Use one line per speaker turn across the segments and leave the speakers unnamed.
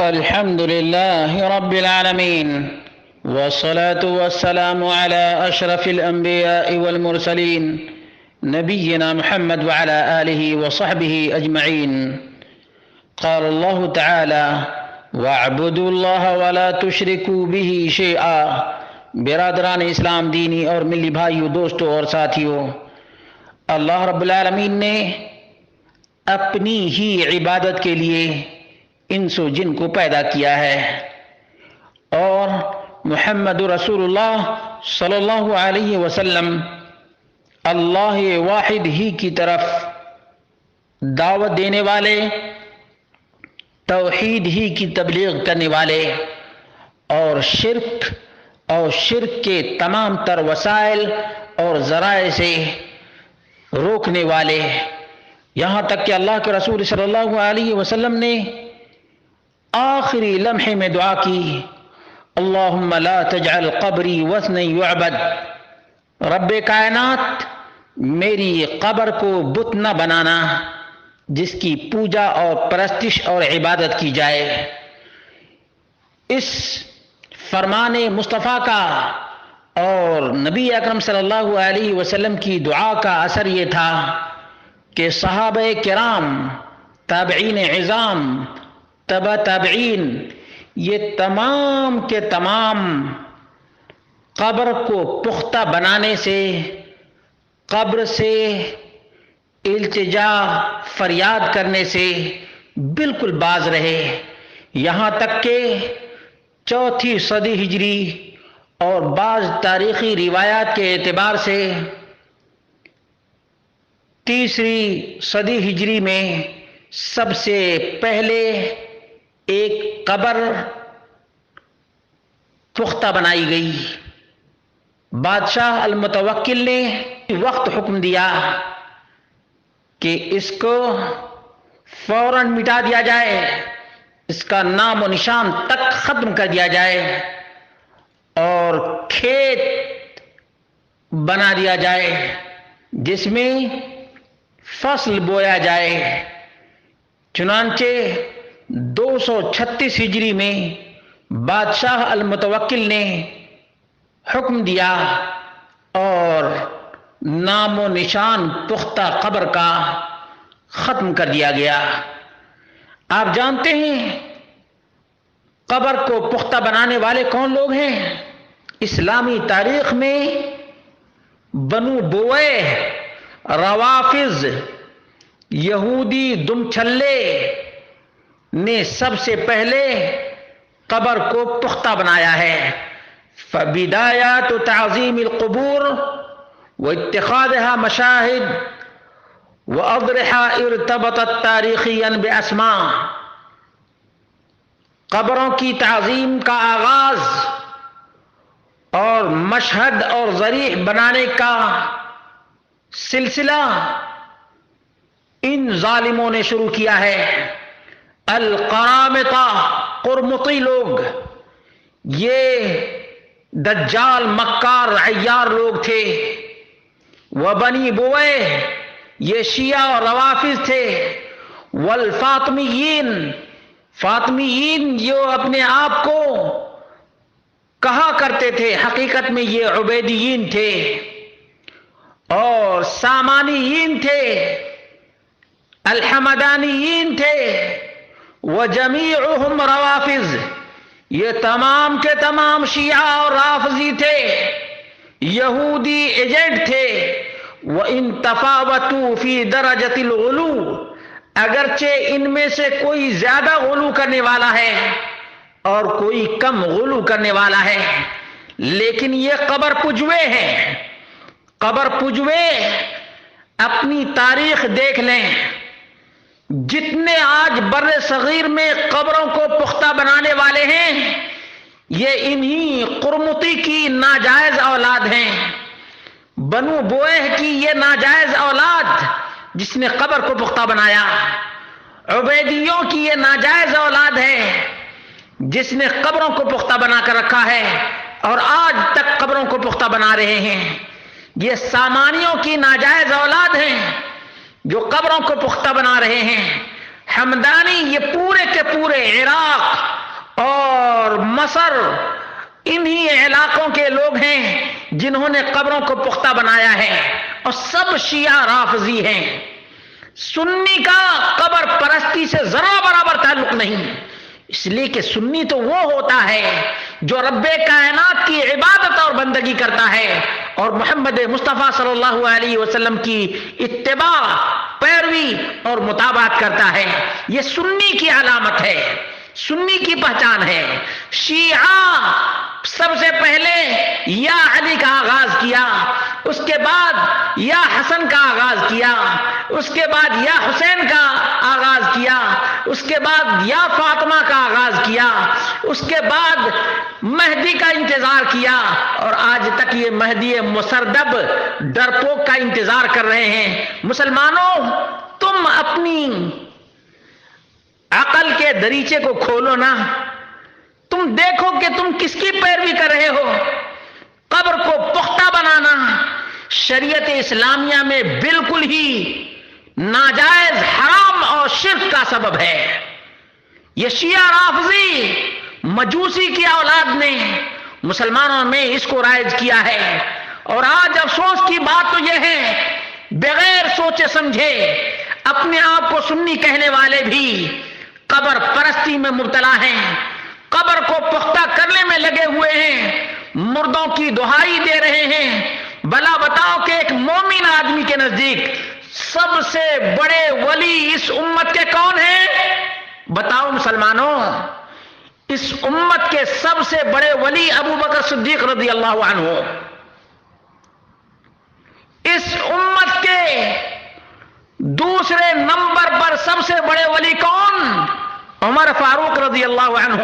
الحمد لله رب العالمين، والصلاة والسلام على أشرف الأنبياء والمرسلين نبينا محمد وعلى آله وصحبه أجمعين. قال الله تعالى: واعبدوا الله ولا تشركوا به شيئا. برادران اسلام، دینی اور ملی بھائیوں، دوستوں اور ساتھیوں، اللہ رب العالمین نے اپنی ہی عبادت کے لیے انس و جن کو پیدا کیا ہے، اور محمد رسول اللہ صلی اللہ علیہ وسلم اللہ واحد ہی کی طرف دعوت دینے والے، توحید ہی کی تبلیغ کرنے والے، اور شرک کے تمام تر وسائل اور ذرائع سے روکنے والے، یہاں تک کہ اللہ کے رسول صلی اللہ علیہ وسلم نے آخری لمحے میں دعا کی: اللہم لا تجعل قبری وثنا یعبد. رب کائنات، میری قبر کو بت نہ بنانا جس کی پوجا اور پرستش اور عبادت کی جائے. اس فرمان مصطفیٰ کا اور نبی اکرم صلی اللہ علیہ وسلم کی دعا کا اثر یہ تھا کہ صحابہ کرام، تابعین عظام، تبع تابعین، یہ تمام کے تمام قبر کو پختہ بنانے سے، قبر سے التجا فریاد کرنے سے بالکل باز رہے، یہاں تک کہ چوتھی صدی ہجری اور بعض تاریخی روایات کے اعتبار سے تیسری صدی ہجری میں سب سے پہلے ایک قبر پختہ بنائی گئی. بادشاہ المتوکل نے وقت حکم دیا کہ اس کو فوراً مٹا دیا جائے، اس کا نام و نشان تک ختم کر دیا جائے، اور کھیت بنا دیا جائے جس میں فصل بویا جائے. چنانچہ 236 ہجری میں بادشاہ المتوکل نے حکم دیا اور نام و نشان پختہ قبر کا ختم کر دیا گیا. آپ جانتے ہیں قبر کو پختہ بنانے والے کون لوگ ہیں؟ اسلامی تاریخ میں بنو بوئے، روافض، یہودی دم چھلے نے سب سے پہلے قبر کو پختہ بنایا ہے. فبدایات تعظیم القبور واتخاذها مشاہد واضرحہ ارتبطت تاریخیاً باسماء. قبروں کی تعظیم کا آغاز اور مشہد اور ضریح بنانے کا سلسلہ ان ظالموں نے شروع کیا ہے. القرامطہ، قرمطی لوگ، یہ دجال مکار عیار لوگ تھے. وبنی بوئے، یہ شیعہ اور روافض تھے. والفاطمیین، فاطمیین جو اپنے آپ کو کہا کرتے تھے، حقیقت میں یہ عبیدیین تھے. اور سامانیین تھے، الحمدانیین تھے. وجمیعہم روافض، یہ تمام کے تمام شیعہ اور رافضی تھے، یہودی ایجنٹ تھے. وَإِن تَفَاوَتُوا فِي دَرَجَةِ الْغُلُو، اگرچہ ان میں سے کوئی زیادہ غلو کرنے والا ہے اور کوئی کم غلو کرنے والا ہے، لیکن یہ قبر پجوے ہیں. قبر پجوے اپنی تاریخ دیکھ لیں، جتنے آج بر صغیر میں قبروں کو پختہ بنانے والے ہیں، یہ انہی قرمطی کی ناجائز اولاد ہیں. بنو بوئے کی یہ ناجائز اولاد جس نے قبر کو پختہ بنایا. عبیدیوں کی یہ ناجائز اولاد ہے جس نے قبروں کو پختہ بنا کر رکھا ہے اور آج تک قبروں کو پختہ بنا رہے ہیں. یہ سامانیوں کی ناجائز اولاد ہیں جو قبروں کو پختہ بنا رہے ہیں. حمدانی یہ پورے کے پورے عراق اور مصر انہی علاقوں کے لوگ ہیں جنہوں نے قبروں کو پختہ بنایا ہے، اور سب شیعہ رافضی ہیں۔ سنی کا قبر پرستی سے ذرا برابر تعلق نہیں، اس لیے کہ سنی تو وہ ہوتا ہے جو رب کائنات کی عبادت اور بندگی کرتا ہے اور محمد مصطفیٰ صلی اللہ علیہ وسلم کی اتباع، پیروی اور مطابقت کرتا ہے۔ یہ سنی کی علامت ہے، سنی کی پہچان ہے۔ شیعہ سب سے پہلے یا علی کا آغاز کیا، اس کے بعد یا حسن کا آغاز کیا، اس کے بعد یا حسین کا آغاز کیا، اس کے بعد یا فاطمہ کا آغاز کیا، اس کے بعد مہدی کا انتظار کیا، اور آج تک یہ مہدی مسردب ڈرپوک کا انتظار کر رہے ہیں۔ مسلمانوں، تم اپنی عقل کے دریچے کو کھولو نا، تم دیکھو کہ تم کس کی پیروی کر رہے ہو۔ قبر کو پختہ بنانا شریعت اسلامیہ میں بالکل ہی ناجائز، حرام اور شرک کا سبب ہے۔ یہ شیعہ رافضی مجوسی کی اولاد نے مسلمانوں میں اس کو رائج کیا ہے، اور آج افسوس کی بات تو یہ ہے بغیر سوچے سمجھے اپنے آپ کو سنی کہنے والے بھی قبر پرستی میں مبتلا ہیں، قبر کو پختہ کرنے میں لگے ہوئے ہیں، مردوں کی دہائی دے رہے ہیں۔ بھلا بتاؤ کہ ایک مومن آدمی کے نزدیک سب سے بڑے ولی اس امت کے کون ہیں؟ بتاؤ مسلمانوں، اس امت کے سب سے بڑے ولی ابو بکر صدیق رضی اللہ عنہ، اس امت کے دوسرے نمبر پر سب سے بڑے ولی کون؟ عمر فاروق رضی اللہ عنہ۔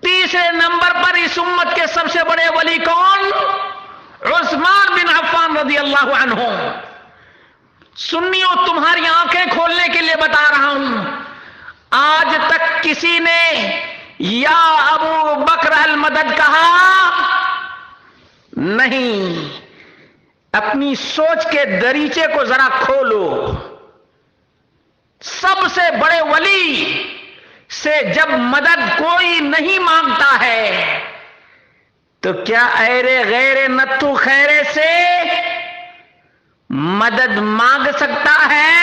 تیسرے نمبر پر اس امت کے سب سے بڑے ولی کون؟ عثمان بن عفان رضی اللہ عنہ۔ سنیوں، تمہاری آنکھیں کھولنے کے لیے بتا رہا ہوں، آج تک کسی نے یا ابو بکر المدد کہا نہیں۔ اپنی سوچ کے دریچے کو ذرا کھولو۔ سب سے بڑے ولی سے جب مدد کوئی نہیں مانگتا ہے تو کیا ایرے غیر نتو خیرے سے مدد مانگ سکتا ہے؟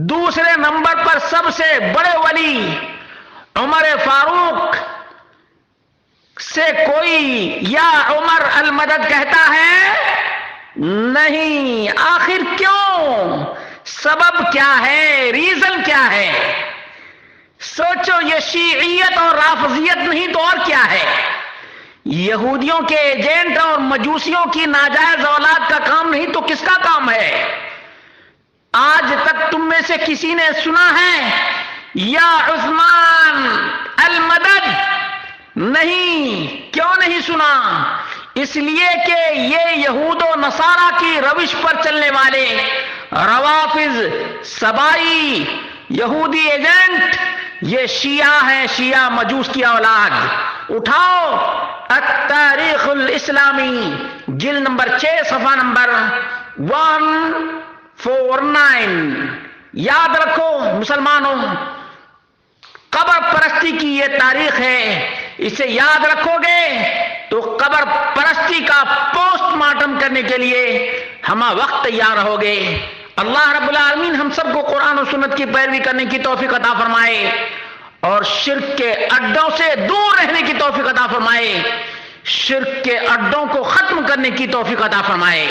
دوسرے نمبر پر سب سے بڑے ولی عمر فاروق سے کوئی یا عمر المدد کہتا ہے؟ نہیں۔ آخر کیوں؟ سبب کیا ہے؟ ریزن کیا ہے؟ سوچو، یہ شیعیت اور رافضیت نہیں تو اور کیا ہے؟ یہودیوں کے ایجنٹ اور مجوسیوں کی ناجائز اولاد کا کام نہیں تو کس کا کام ہے؟ آج تک تم میں سے کسی نے سنا ہے یا عثمان المدد؟ نہیں۔ کیوں نہیں سنا؟ اس لیے کہ یہ یہود و نصارہ کی روش پر چلنے والے روافض، سبائی، یہودی ایجنٹ، یہ شیعہ ہیں، شیعہ مجوس کی اولاد۔ اٹھاؤ التاریخ الاسلامی، جلد نمبر 6، صفحہ نمبر 149۔ یاد رکھو مسلمانوں، قبر پرستی کی یہ تاریخ ہے، اسے یاد رکھو گے تو قبر پرستی کا پوسٹ مارٹم کرنے کے لیے ہم وقت تیار ہو گے۔ اللہ رب العالمین ہم سب کو قرآن و سنت کی پیروی کرنے کی توفیق عطا فرمائے، اور شرک کے اڈوں سے دور رہنے کی توفیق عطا فرمائے، شرک کے اڈوں کو ختم کرنے کی توفیق عطا فرمائے۔